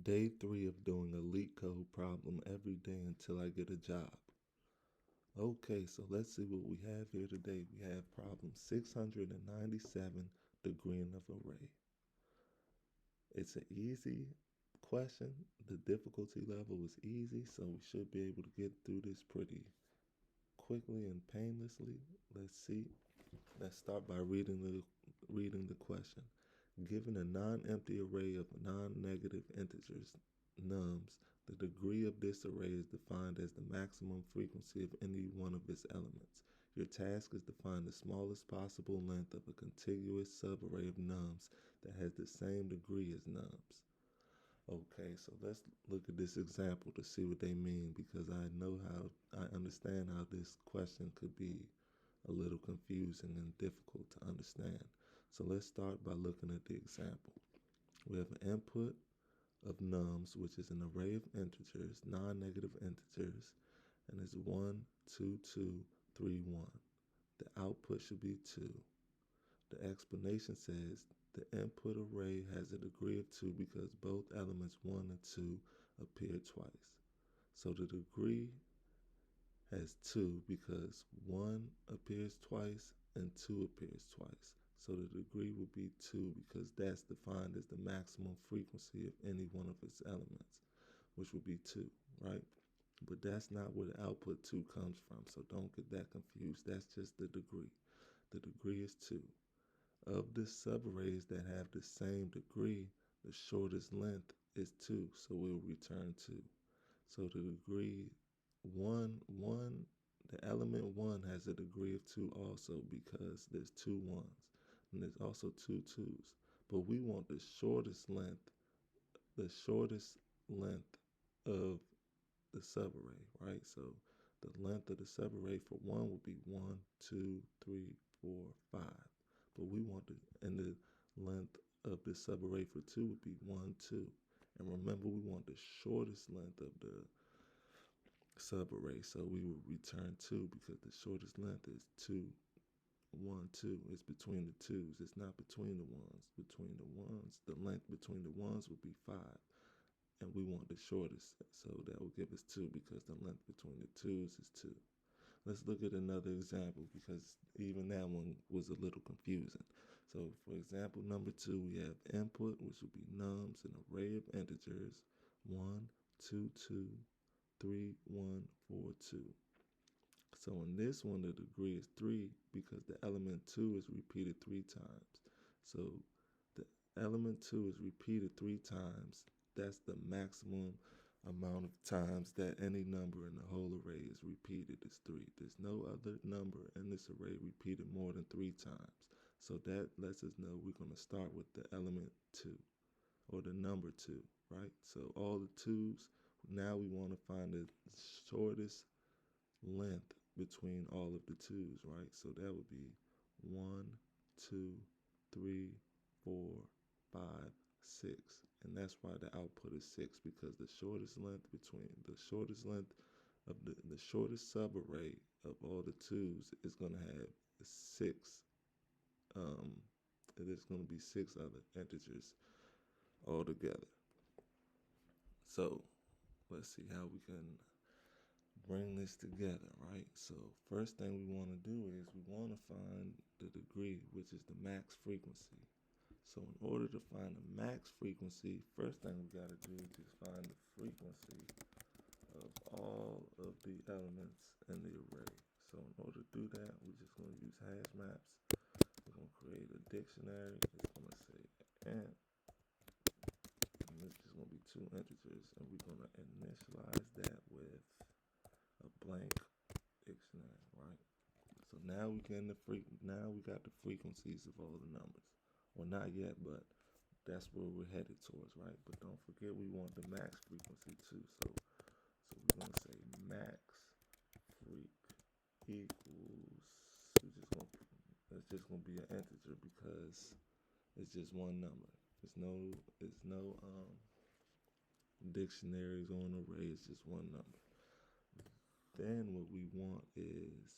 Day 3 of doing a LeetCode problem every day until I get a job. Okay, so let's see what we have here today. We have problem 697, degree of array. It's an easy question. The difficulty level is easy, so we should be able to get through this pretty quickly and painlessly. Let's see. Let's start by reading the question. Given a non-empty array of non-negative integers, nums, the degree of this array is defined as the maximum frequency of any one of its elements. Your task is to find the smallest possible length of a contiguous subarray of nums that has the same degree as nums. Okay, so let's look at this example to see what they mean, because I understand how this question could be a little confusing and difficult to understand. So let's start by looking at the example. We have an input of nums, which is an array of integers, non-negative integers, and it's 1, 2, 2, 3, 1. The output should be 2. The explanation says the input array has a degree of 2 because both elements 1 and 2 appear twice. So the degree has 2 because 1 appears twice and 2 appears twice. So the degree would be 2 because that's defined as the maximum frequency of any one of its elements, which would be 2, right? But that's not where the output 2 comes from, so don't get that confused. That's just the degree. The degree is 2. Of the subarrays that have the same degree, the shortest length is 2, so we'll return 2. So the degree 1, the element 1 has a degree of 2 also because there's 2 1s, and there's also 2 2s. But we want the shortest length of the subarray, right? So the length of the subarray for 1 would be 1, 2, 3, 4, 5. But we want the length of the subarray for 2 would be 1, 2. And remember, we want the shortest length of the subarray, so we will return 2 because the shortest length is 2, 1, 2. It's between the 2's. It's not between the 1's. Between the 1's, the length between the 1's would be 5. And we want the shortest, so that will give us 2 because the length between the 2's is 2. Let's look at another example because even that one was a little confusing. So for example number 2, we have input, which would be nums, an array of integers, 1, 2, 2, 3, 1, 4, 2. So in this one, the degree is 3 because the element 2 is repeated 3 times. So the element 2 is repeated 3 times. That's the maximum amount of times that any number in the whole array is repeated is 3. There's no other number in this array repeated more than 3 times. So that lets us know we're going to start with the element 2 or the number 2, right? So all the 2's, now we want to find the shortest length between all of the 2's, right? So that would be 1, 2, 3, 4, 5, 6. And that's why the output is 6, because the shortest length of the shortest subarray of all the 2's is going to have 6. There's going to be 6 other integers altogether. So let's see how we can bring this together, right? So first thing we want to do is we want to find the degree, which is the max frequency. So in order to find the max frequency, first thing we got to do is just find the frequency of all of the elements in the array. So in order to do that, we're just going to use hash maps. We're going to create a dictionary. It's going to say int, and this is going to be 2 integers, and we're going to initialize that with a blank dictionary, right? So now we got the frequencies of all the numbers. Well, not yet, but that's where we're headed towards, right? But don't forget we want the max frequency too. So we're gonna say max freq equals. It's just gonna be an integer because it's just one number. It's no dictionaries on an array. It's just one number. Then what we want is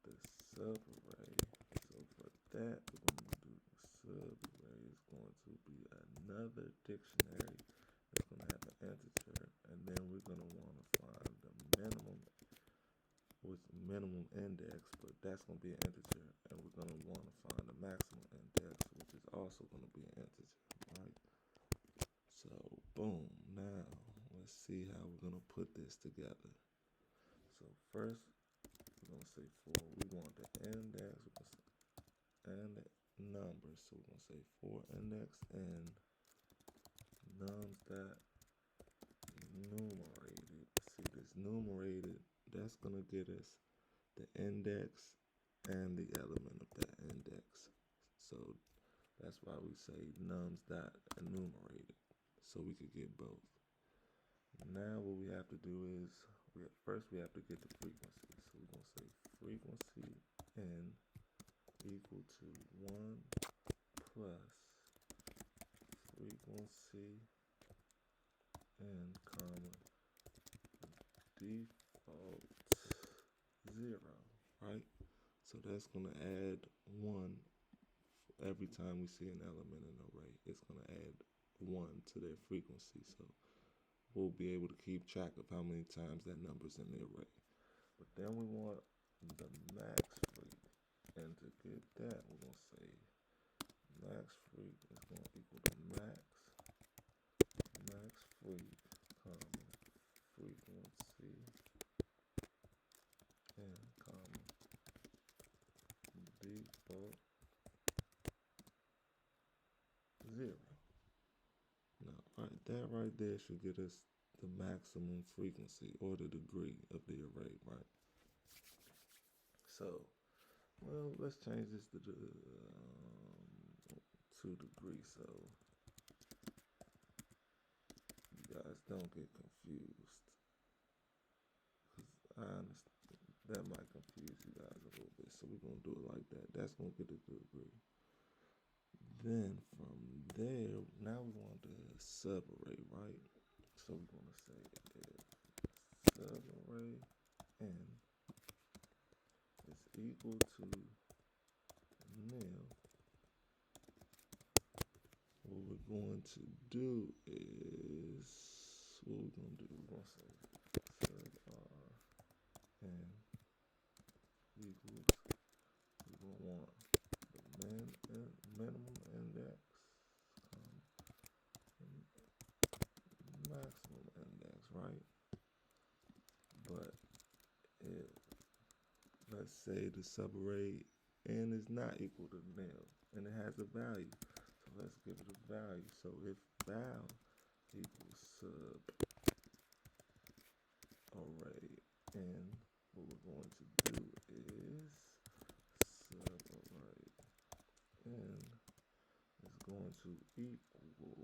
the subarray. So for that, we're going to do the subarray is going to be another dictionary, integer, and then we're going to want to find the minimum with minimum index, but that's going to be an integer, and we're going to want to find the maximum index, which is also going to be an integer, right? So boom, now let's see how we're going to put this together. So first we're going to say for, we want the index, and the numbers, so we're going to say for index and nums dot numerated. See this numerated, that's going to get us the index and the element of that index. So that's why we say nums dot enumerated, so we could get both. Now what we have to do is, first we have to get the frequency. So we're going to say frequency n equal to 1 plus frequency n comma default 0, right? So that's going to add 1 every time we see an element in an array. It's going to add 1 to their frequency. So we'll be able to keep track of how many times that number's in the array. But then we want the max freq, and to get that, we're going to say max freq is going to equal to max freq, comma, frequency, and comma, default 0. Now, that right there should get us the maximum frequency or the degree of the array, right? So, well, let's change this to the 2 degrees, so you guys don't get confused, because I understand that might confuse you guys a little bit. So we're gonna do it like that. That's gonna get a degree. Then from there, now we want to subarray, right? So we're gonna say if subarray n is equal to nil, what we're going to do is, what we're going to do, we're going to say sub r n equals, we're going to want the minimum index, maximum index, right? But if, let's say the subarray n is not equal to nil, and it has a value, so let's give it a value. So if val equals sub array n, what we're going to do is sub array n is going to equal, going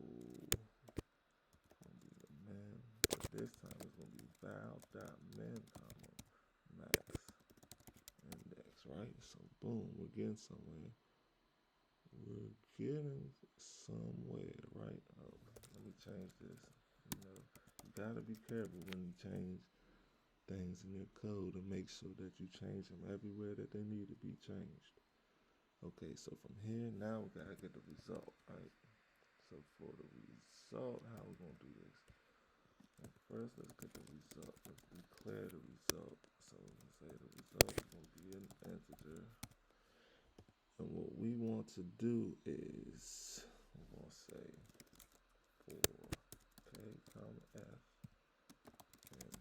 to be the min, but this time it's going to be val dot min comma max index, right? So boom, we're getting somewhere. We're getting somewhere, right? Oh, let me change this. You know, you gotta be careful when you change things in your code and make sure that you change them everywhere that they need to be changed. Okay, so from here, now we gotta get the result, right? So for the result, how we gonna do this? Well, first, let's get the result. Let's declare the result. So let's say the result is gonna be an integer. And what we want to do is, we're going to say for k comma f and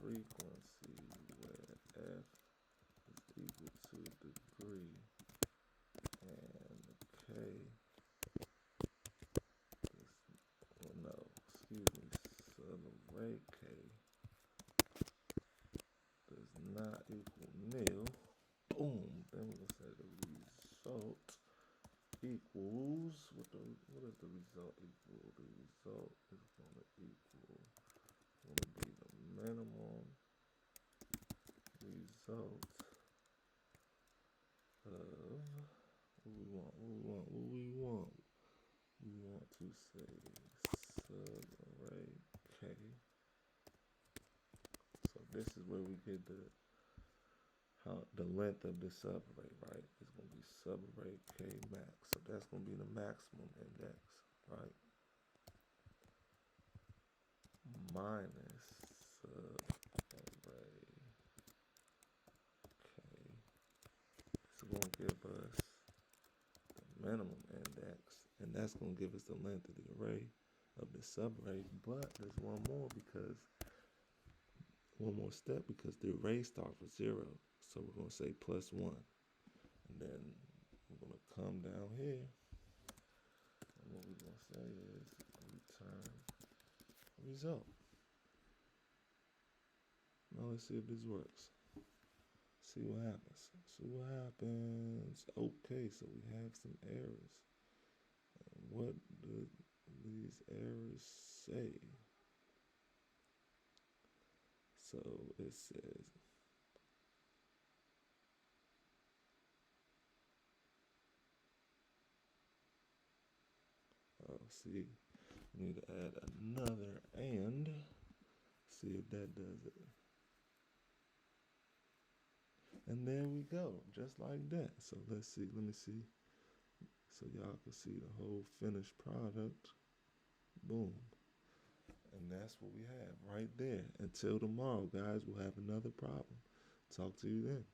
frequency where f is equal to degree and k is, well, no, excuse me, subarray k does not equal nil. Boom, then we're going to say the result equals, what is the result equal? The result is going to equal, going to be the minimum result of, what we want, we want to say subarray k. So this is where we get the length of the subarray, right? It's going to be subarray k max. So that's going to be the maximum index, right? minus subarray. Okay, it's going to give us the minimum index, and that's going to give us the length of the array of the subarray. But there's one more step because the array starts with 0. So we're going to say +1, and then we're going to come down here, and what we're going to say is return result. Now let's see if this works. See what happens. Okay, so we have some errors. What do these errors say? So it says see, we need to add another and see if that does it. And there we go, just like that. So let's see, let me see. So y'all can see the whole finished product. Boom. And that's what we have right there. Until tomorrow, guys, we'll have another problem. Talk to you then.